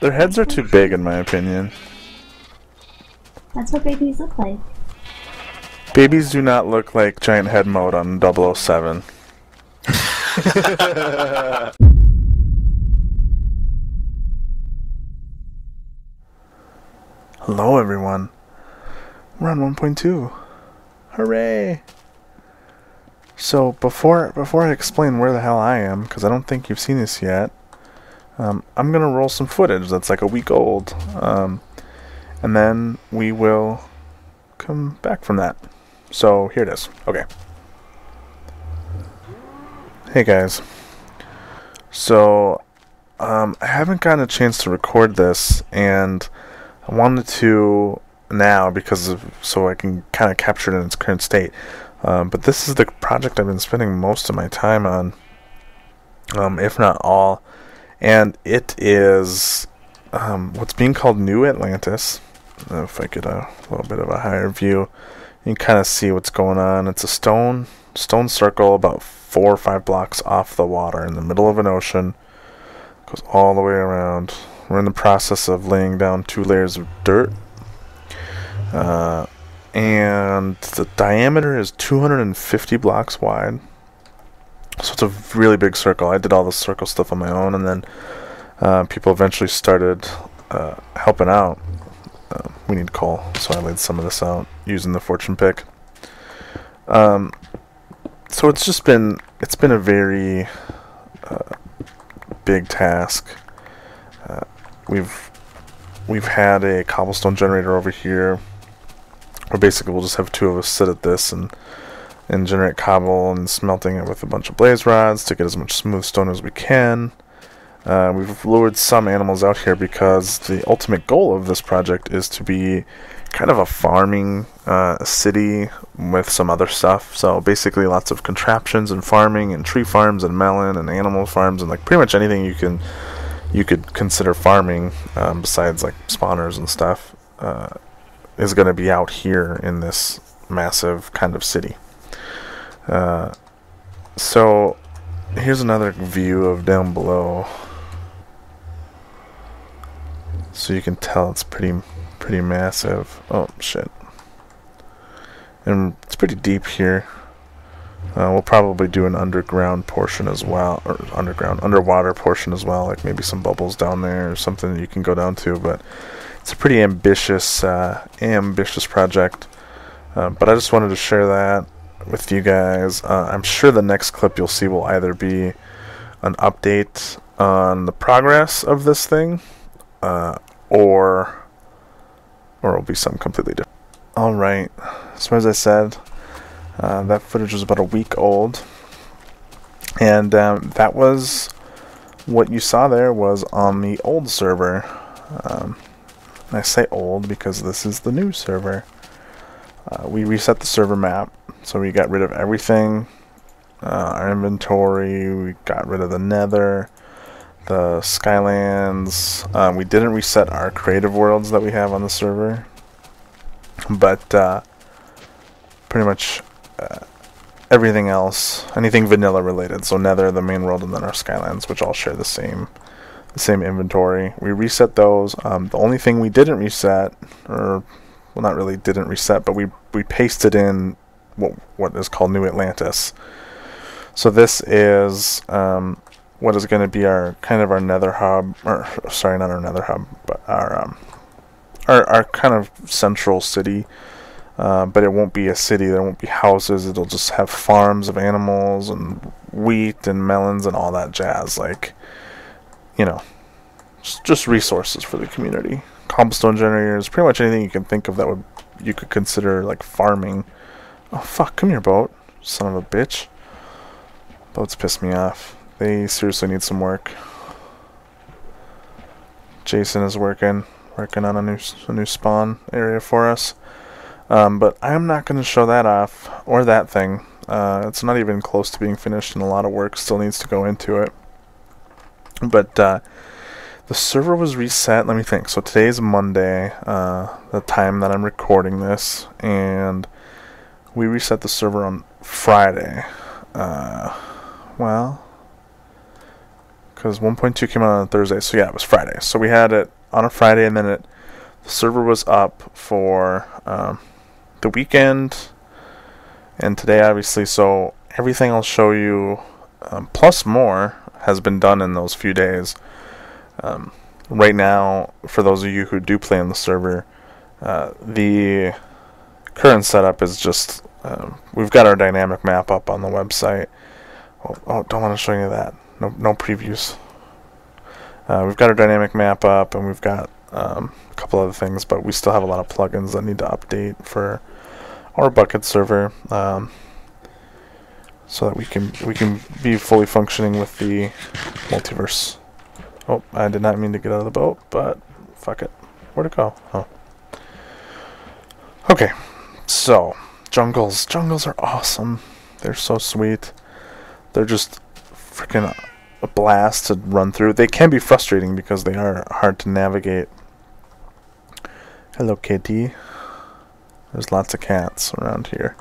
Their heads are too big, in my opinion. That's what babies look like. Babies do not look like giant head mode on 007. Hello, everyone. We're on 1.2. Hooray! So before I explain where the hell I am, because I don't think you've seen this yet, I'm gonna roll some footage that's like a week old, and then we will come back from that. So here it is. Okay. Hey guys. So I haven't gotten a chance to record this, and I wanted to now so I can kind of capture it in its current state. But this is the project I've been spending most of my time on, if not all, and it is what's being called New Atlantis. If I get a little bit of a higher view, you can kind of see what's going on. It's a stone circle about 4 or 5 blocks off the water in the middle of an ocean. Goes all the way around. We're in the process of laying down 2 layers of dirt. And the diameter is 250 blocks wide. So it's a really big circle. I did all the circle stuff on my own, and then people eventually started helping out. We need coal, so I laid some of this out using the fortune pick. So it's been a very big task. We've had a cobblestone generator over here, where basically we'll just have 2 of us sit at this and generate cobble, and smelting it with a bunch of blaze rods to get as much smooth stone as we can. We've lured some animals out here because the ultimate goal of this project is to be kind of a farming city with some other stuff. So basically lots of contraptions and farming and tree farms and melon and animal farms and like pretty much anything you could consider farming, besides like spawners and stuff, is going to be out here in this massive kind of city. So here's another view of down below, so you can tell it's pretty massive. Oh shit. And it's pretty deep here. We'll probably do an underground portion as well, or underwater portion as well, like maybe some bubbles down there or something that you can go down to. But it's a pretty ambitious project. But I just wanted to share that with you guys. I'm sure the next clip you'll see will either be an update on the progress of this thing, or it'll be something completely different. Alright, so as I said, that footage was about a week old, and that was what you saw there was on the old server. I say old because this is the new server. We reset the server map, so we got rid of everything, our inventory, we got rid of the nether, the skylands. We didn't reset our creative worlds that we have on the server, but pretty much everything else, anything vanilla related, so nether, the main world, and then our skylands, which all share the same inventory. We reset those. The only thing we didn't reset, or well, not really didn't reset, but we pasted in what is called New Atlantis. So this is what is going to be our kind of our nether hub, or sorry, not our nether hub, but our kind of central city. But it won't be a city. There won't be houses. It'll just have farms of animals and wheat and melons and all that jazz. Like, you know, just resources for the community. Cobblestone generators, pretty much anything you can think of that you could consider like farming. Oh fuck! Come here, boat, son of a bitch. Boats piss me off. They seriously need some work. Jason is working on a new spawn area for us. But I'm not going to show that off, or that thing. It's not even close to being finished, and a lot of work still needs to go into it. But the server was reset. Let me think. So today's Monday, the time that I'm recording this, and we reset the server on Friday. Well, because 1.2 came out on Thursday, so yeah, it was Friday. So we had it on a Friday, and then the server was up for the weekend and today, obviously. So everything I'll show you, plus more, has been done in those few days. Right now, for those of you who do play on the server, the current setup is just we've got our dynamic map up on the website. Oh, don't want to show you that. No previews. We've got our dynamic map up, and we've got a couple other things, but we still have a lot of plugins that need to update for our bucket server, so that we can be fully functioning with the multiverse. Oh, I did not mean to get out of the boat, but fuck it. Where'd it go? Oh. Okay, so jungles. Jungles are awesome. They're so sweet. They're just freaking a blast to run through. They can be frustrating because they are hard to navigate. Hello, kitty. There's lots of cats around here.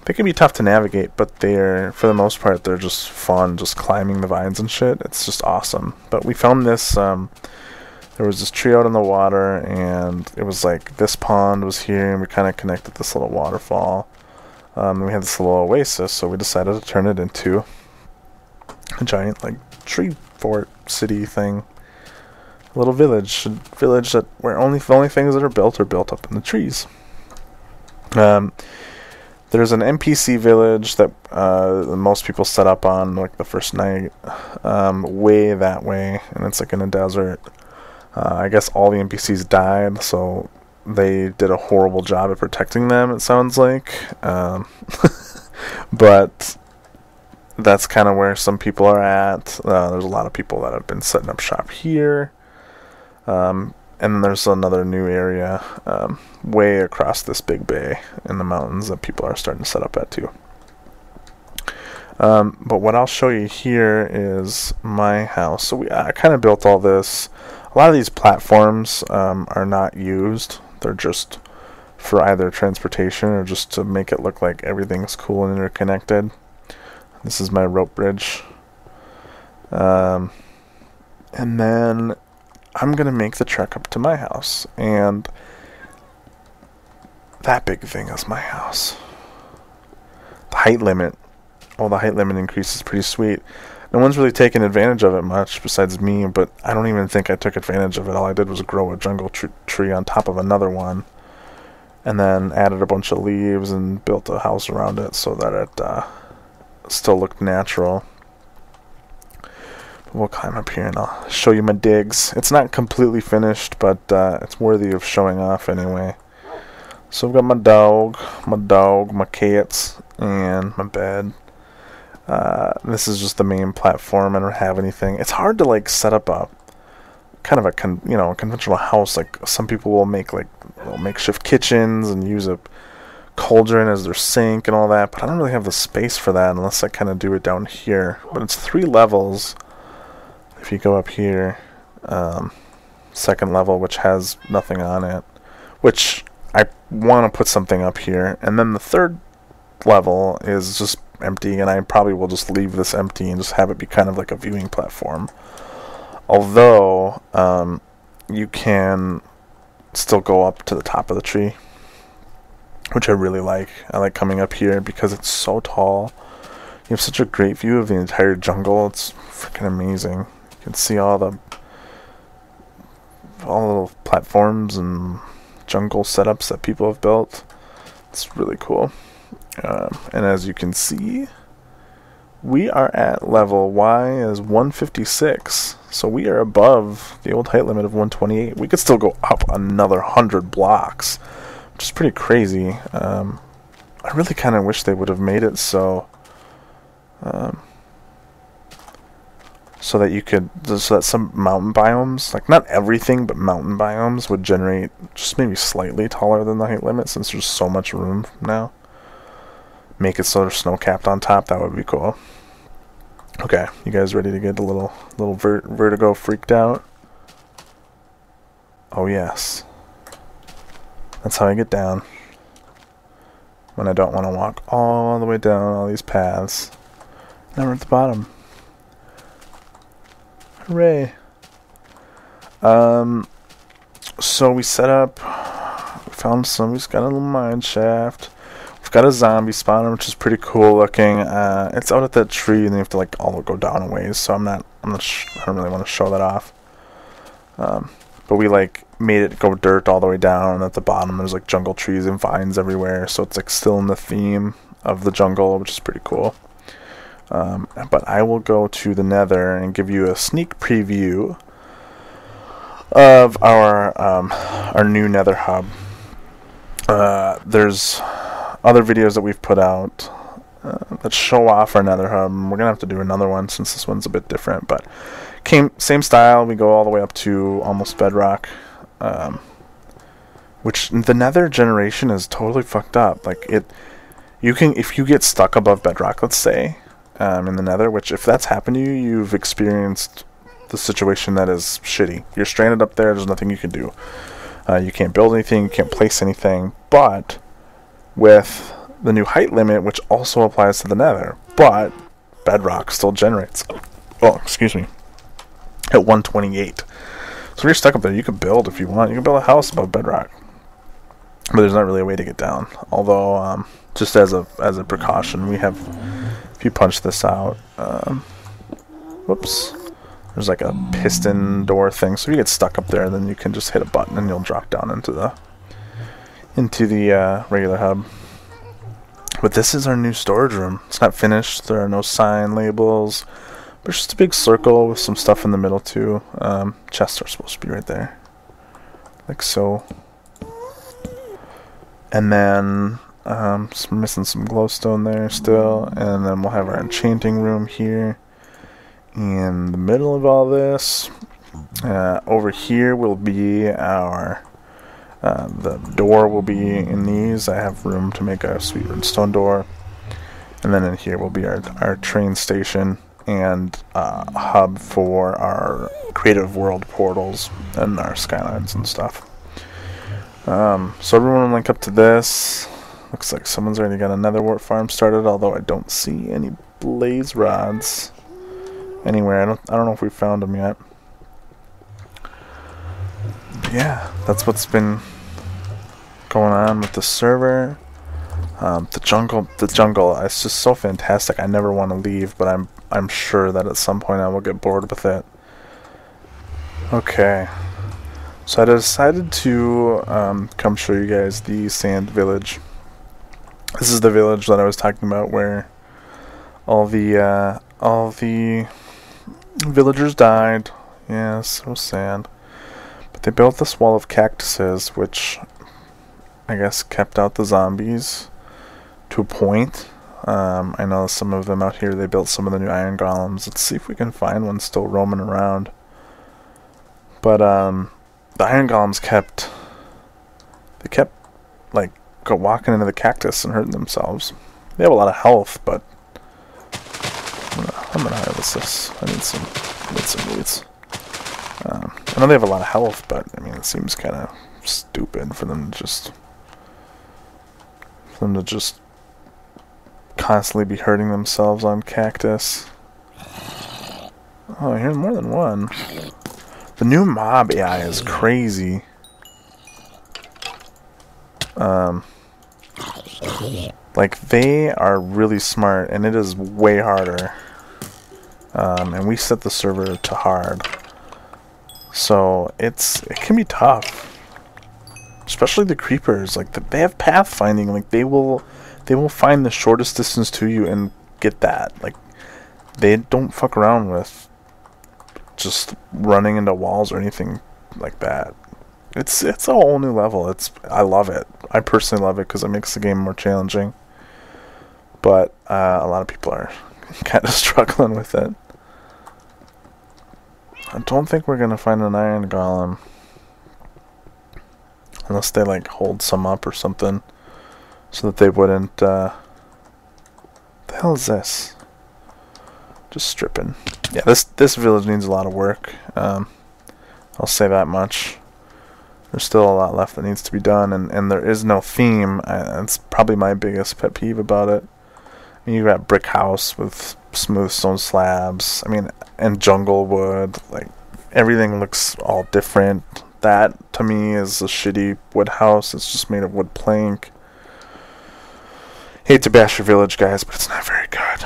They can be tough to navigate, but they're, for the most part, they're just fun, just climbing the vines and shit. It's just awesome. But we found this, there was this tree out in the water, and it was like this pond was here, and we kind of connected this little waterfall. We had this little oasis, so we decided to turn it into a giant, like, tree fort city thing. A little village that where the only things that are built up in the trees. There's an NPC village that most people set up on like the first night, way that way, and it's like in a desert. I guess all the NPCs died, so they did a horrible job at protecting them, it sounds like. But that's kind of where some people are at. There's a lot of people that have been setting up shop here. And then there's another new area way across this big bay in the mountains that people are starting to set up at too. But what I'll show you here is my house. So I kind of built all this. A lot of these platforms are not used. They're just for either transportation or just to make it look like everything's cool and interconnected. This is my rope bridge. And then I'm going to make the trek up to my house, and that big thing is my house. The height limit, the height limit increase is pretty sweet. No one's really taken advantage of it much besides me, but I don't even think I took advantage of it. All I did was grow a jungle tree on top of another one, and then added a bunch of leaves and built a house around it so that it still looked natural. We'll climb up here and I'll show you my digs. It's not completely finished, but it's worthy of showing off anyway. So I've got my dog, my cats, and my bed. This is just the main platform. I don't have anything. It's hard to like set up a kind of a conventional house. Like some people will make like little makeshift kitchens and use a cauldron as their sink and all that, but I don't really have the space for that unless I kind of do it down here. But it's 3 levels. If you go up here, second level, which has nothing on it, which I want to put something up here, and then the third level is just empty, and I probably will just leave this empty and just have it be kind of like a viewing platform. Although you can still go up to the top of the tree, which I really like. I like coming up here because it's so tall. You have such a great view of the entire jungle. It's freaking amazing. You can see all the little platforms and jungle setups that people have built. It's really cool. And as you can see, we are at level Y is 156. So we are above the old height limit of 128. We could still go up another 100 blocks, which is pretty crazy. I really kind of wish they would have made it so that some mountain biomes, like not everything, but mountain biomes would generate just maybe slightly taller than the height limit, since there's so much room now. Make it so there's snow capped on top. That would be cool. Okay, you guys ready to get a little vertigo freaked out? Oh yes. That's how I get down when I don't want to walk all the way down all these paths. Now we're at the bottom. Hooray. So we set up, we found some, we've got a little mine shaft. We've got a zombie spawner, which is pretty cool looking. It's out at that tree, and you have to like all go down a ways. So I don't really want to show that off. But we like made it go dirt all the way down, and at the bottom there's like jungle trees and vines everywhere. So it's like still in the theme of the jungle, which is pretty cool. But I will go to the Nether and give you a sneak preview of our new Nether hub. There's other videos that we've put out that show off our Nether hub. We're gonna have to do another one since this one's a bit different, but same style. We go all the way up to almost bedrock, which the Nether generation is totally fucked up. Like if you get stuck above bedrock, let's say, in the Nether, which if that's happened to you, you've experienced the situation that is shitty. You're stranded up there. There's nothing you can do. You can't build anything. You can't place anything. But with the new height limit, which also applies to the Nether, but bedrock still generates. Oh, excuse me. At 128. So if you're stuck up there, you can build if you want. You can build a house above bedrock. But there's not really a way to get down. Although, just as a precaution, we have. If you punch this out, whoops. There's like a piston door thing, so if you get stuck up there, then you can just hit a button and you'll drop down into the regular hub. But this is our new storage room. It's not finished. There are no sign labels. But it's just a big circle with some stuff in the middle too. Chests are supposed to be right there, like so. And then missing some glowstone there still. And then we'll have our enchanting room here. In the middle of all this, over here will be our the door will be in these. I have room to make a sweet redstone door, and then in here will be our train station and hub for our creative world portals and our skylines and stuff. So everyone will link up to this. Looks like someone's already got another wart farm started, although I don't see any blaze rods anywhere. I don't know if we found them yet. But yeah, that's what's been going on with the server. The jungle, it's just so fantastic. I never want to leave, but I'm sure that at some point I will get bored with it. Okay, so I decided to come show you guys the sand village. This is the village that I was talking about, where all the villagers died. Yeah, so sad. But they built this wall of cactuses, which I guess kept out the zombies to a point. I know some of them out here, they built some of the new iron golems. Let's see if we can find one still roaming around. But the iron golems kept like walking into the cactus and hurting themselves. They have a lot of health, but I'm gonna harvest this. I need some wheats. I know they have a lot of health, but I mean, it seems kind of stupid for them to just constantly be hurting themselves on cactus. Oh, I hear more than one. The new mob AI is crazy. Like, they are really smart, and it is way harder. And we set the server to hard, so it can be tough, especially the creepers. Like, they have pathfinding. Like, they will find the shortest distance to you and get that. Like, they don't fuck around with just running into walls or anything like that. It's a whole new level. I love it. I personally love it because it makes the game more challenging. But a lot of people are kind of struggling with it. I don't think we're gonna find an iron golem unless they like hold some up or something, so that they wouldn't. The hell is this? Just stripping. Yeah, this village needs a lot of work. I'll say that much. There's still a lot left that needs to be done, and there is no theme. It's probably my biggest pet peeve about it. I mean, you got brick house with smooth stone slabs. I mean, and jungle wood. Like, everything looks all different. That, to me, is a shitty wood house. It's just made of wood plank. Hate to bash your village, guys, but it's not very good.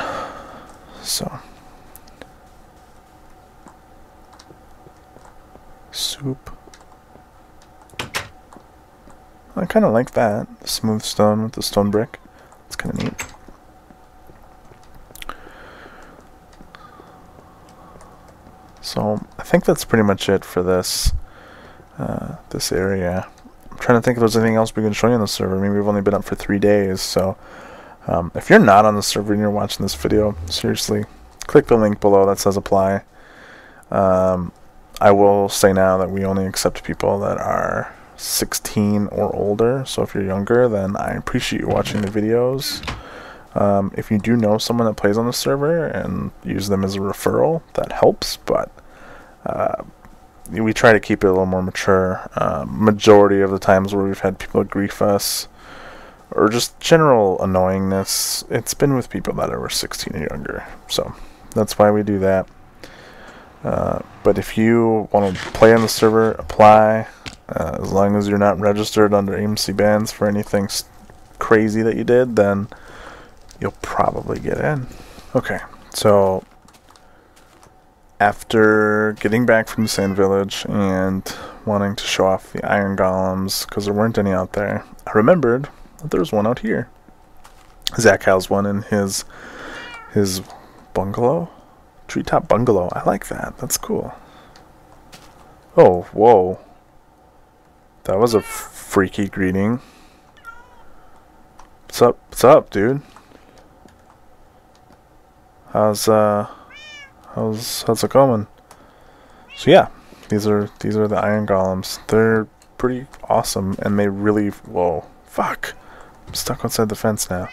So. Soup. I kind of like that. The smooth stone with the stone brick. It's kind of neat. So I think that's pretty much it for this this area. I'm trying to think if there's anything else we can show you on the server. I mean, we've only been up for 3 days, so if you're not on the server and you're watching this video, seriously, click the link below that says apply. I will say now that we only accept people that are 16 or older, so if you're younger, then I appreciate you watching the videos. If you do know someone that plays on the server and use them as a referral, that helps, but we try to keep it a little more mature. Majority of the times where we've had people grief us or just general annoyingness, it's been with people that are 16 or younger, so that's why we do that. But if you want to play on the server, apply. As long as you're not registered under AMC bans for anything crazy that you did, then you'll probably get in. Okay, so after getting back from the Sand Village and wanting to show off the iron golems, because there weren't any out there, I remembered that there was one out here. Zach has one in his bungalow. Treetop bungalow. I like that. That's cool. Oh, whoa. That was a freaky greeting. What's up? What's up, dude? How's it going? So yeah, these are the iron golems. They're pretty awesome, and they really, whoa, fuck. I'm stuck outside the fence now.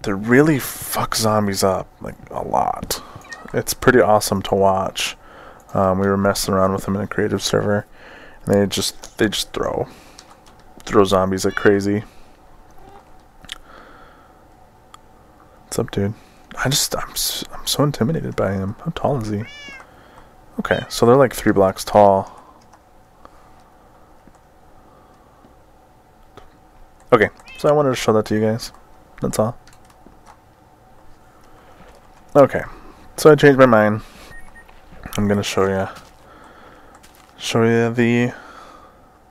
They really fuck zombies up, like, a lot. It's pretty awesome to watch. We were messing around with them in a creative server, and they just throw zombies like crazy. What's up, dude? I'm so intimidated by him. How tall is he? Okay, so they're like 3 blocks tall. Okay, so I wanted to show that to you guys. That's all. Okay, so I changed my mind. I'm gonna show you the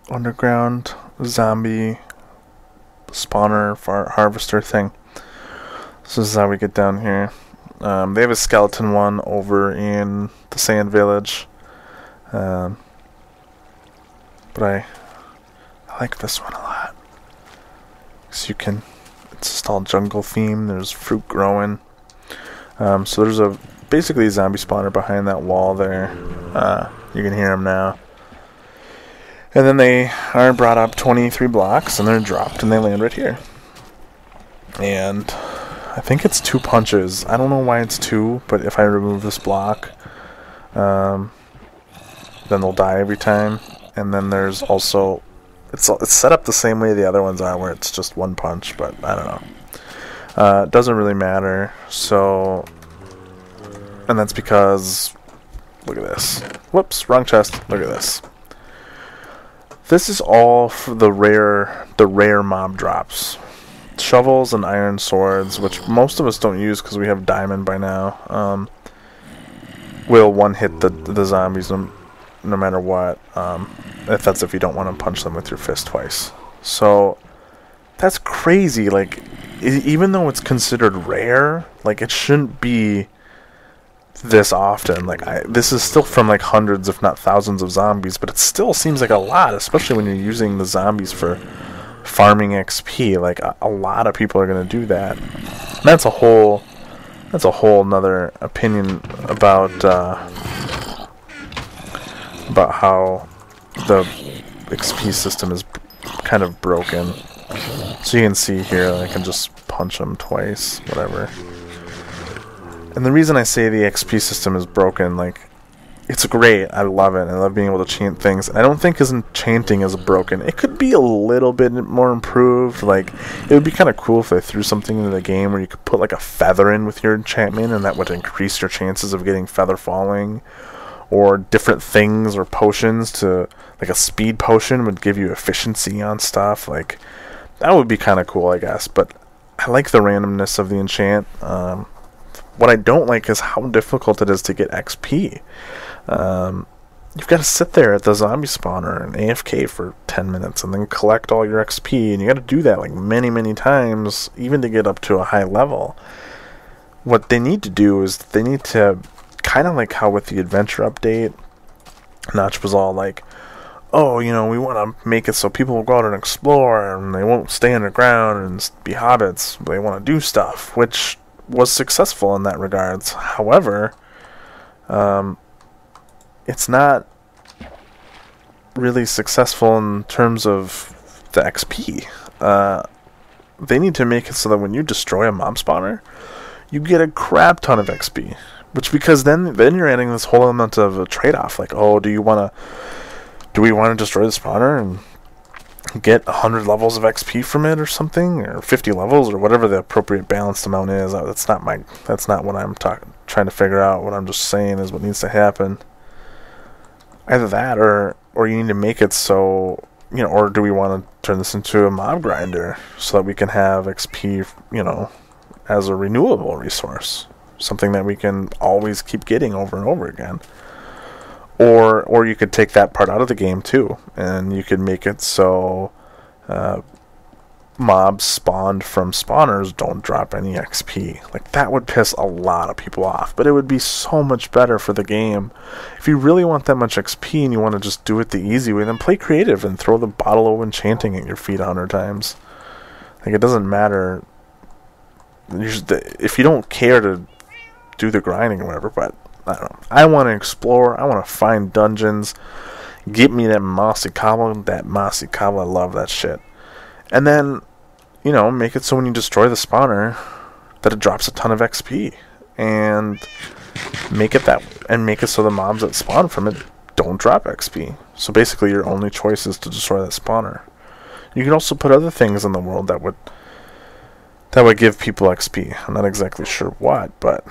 underground zombie spawner harvester thing. So this is how we get down here. They have a skeleton one over in the Sand Village, but I like this one a lot. So it's just all jungle theme. There's fruit growing. So there's basically a zombie spawner behind that wall there. You can hear them now. And then they are brought up 23 blocks, and they're dropped, and they land right here. And I think it's 2 punches. I don't know why it's 2, but if I remove this block, then they'll die every time. And then there's also, it's set up the same way the other ones are, where it's just 1 punch, but I don't know. It doesn't really matter. So, and that's because, look at this. Whoops, wrong chest. Look at this. This is all for the rare mob drops. Shovels and iron swords, which most of us don't use because we have diamond by now, will one-hit the zombies no matter what, if you don't want to punch them with your fist twice. So that's crazy. Like, even though it's considered rare, like, it shouldn't be this often. Like, this is still from like hundreds if not thousands of zombies, but it still seems like a lot, especially when you're using the zombies for farming XP. Like, a lot of people are going to do that. And that's a whole nother opinion about how the XP system is kind of broken. So you can see here, I can just punch them twice, whatever. And the reason I say the XP system is broken, like, it's great. I love it. I love being able to chant things. I don't think his enchanting is broken. It could be a little bit more improved. Like, it would be kind of cool if they threw something into the game where you could put like a feather in with your enchantment, and that would increase your chances of getting feather falling. or different things or potions to, like a speed potion would give you efficiency on stuff. Like, that would be kind of cool, I guess. But I like the randomness of the enchant. What I don't like is how difficult it is to get XP. You've got to sit there at the zombie spawner and AFK for 10 minutes and then collect all your XP, and you got to do that like many, many times, even to get up to a high level. What they need to do is they need to, kind of like how with the adventure update, Notch was all like, oh, you know, we want to make it so people will go out and explore and they won't stay underground and be hobbits. They want to do stuff, which was successful in that regards. However, it's not really successful in terms of the XP. They need to make it so that when you destroy a mob spawner, you get a crap ton of XP. Which, because then you're adding this whole element of a trade-off. Like, oh, do we want to destroy the spawner and get 100 levels of XP from it or something, or 50 levels, or whatever the appropriate balanced amount is? That's not what I'm trying to figure out. What I'm just saying is what needs to happen. Either that, or you need to make it so, you know, or do we want to turn this into a mob grinder so that we can have XP, you know, as a renewable resource, something that we can always keep getting over and over again. Or you could take that part out of the game too, and you could make it so mobs spawned from spawners don't drop any XP. Like, that would piss a lot of people off, but it would be so much better for the game. If you really want that much XP and you want to just do it the easy way, then play creative and throw the bottle of enchanting at your feet 100 times. Like, it doesn't matter if you don't care to do the grinding or whatever, but I don't know. I want to explore. I want to find dungeons. Get me that mossy cobble. I love that shit. And then, you know, make it so when you destroy the spawner that it drops a ton of XP. And make it so the mobs that spawn from it don't drop XP. So basically your only choice is to destroy that spawner. You can also put other things in the world that would give people XP. I'm not exactly sure what, but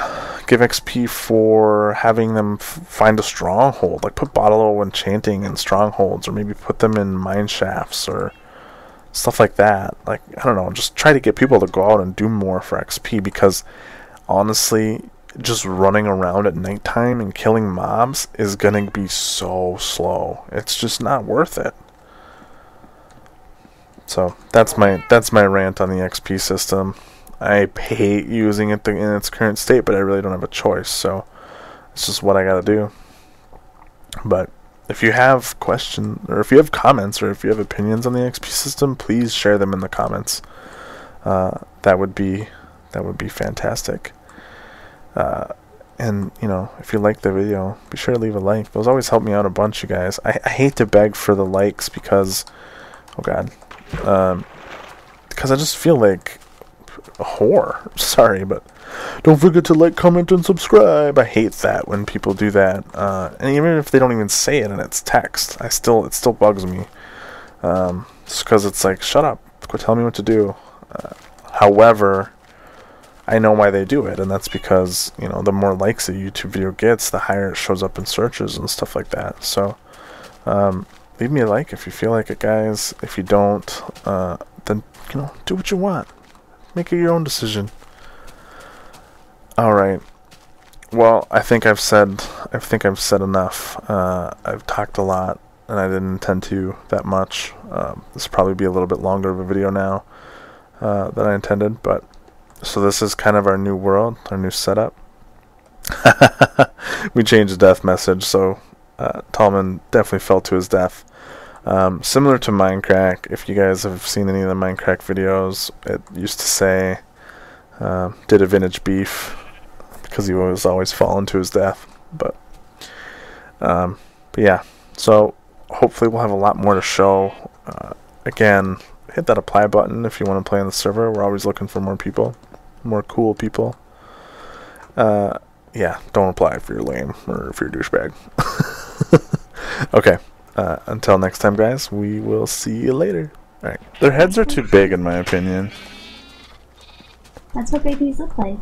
give XP for having them find a stronghold. Like, put bottle of enchanting in strongholds, or maybe put them in mine shafts, or stuff like that. Like, I don't know, just try to get people to go out and do more for XP, because honestly, just running around at nighttime and killing mobs is gonna be so slow. It's just not worth it. So that's my rant on the XP system. I hate using it in its current state, but I really don't have a choice. So it's just what I gotta do. But if you have questions, or if you have comments, or if you have opinions on the XP system, please share them in the comments. That would be fantastic. And, you know, if you like the video, be sure to leave a like. Those always help me out a bunch, you guys. I hate to beg for the likes because, oh god. Because I just feel like a whore. Sorry, but don't forget to like, comment, and subscribe. I hate that when people do that. And even if they don't even say it and it's text, it still bugs me. Just because it's like, shut up, quit telling me what to do. However, I know why they do it, and that's because, you know, the more likes a YouTube video gets, the higher it shows up in searches and stuff like that. So, leave me a like if you feel like it, guys. If you don't, then, you know, do what you want. Make it your own decision. Alright. Well, I think I've said enough. I've talked a lot, and I didn't intend to that much. This will probably be a little bit longer of a video now than I intended, but so this is kind of our new world, our new setup. We changed the death message, so Tallman definitely fell to his death. Similar to Minecraft, if you guys have seen any of the Minecraft videos, it used to say, did a vintage beef, because he was always falling to his death. But yeah, so hopefully we'll have a lot more to show. Again, hit that apply button if you want to play on the server. We're always looking for more people, more cool people. Yeah, don't apply if you're lame or if you're a douchebag. Okay. Until next time, guys, we will see you later. Alright. Their heads are too big, in my opinion. That's what babies look like.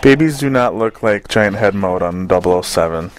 Babies do not look like giant head mode on 007.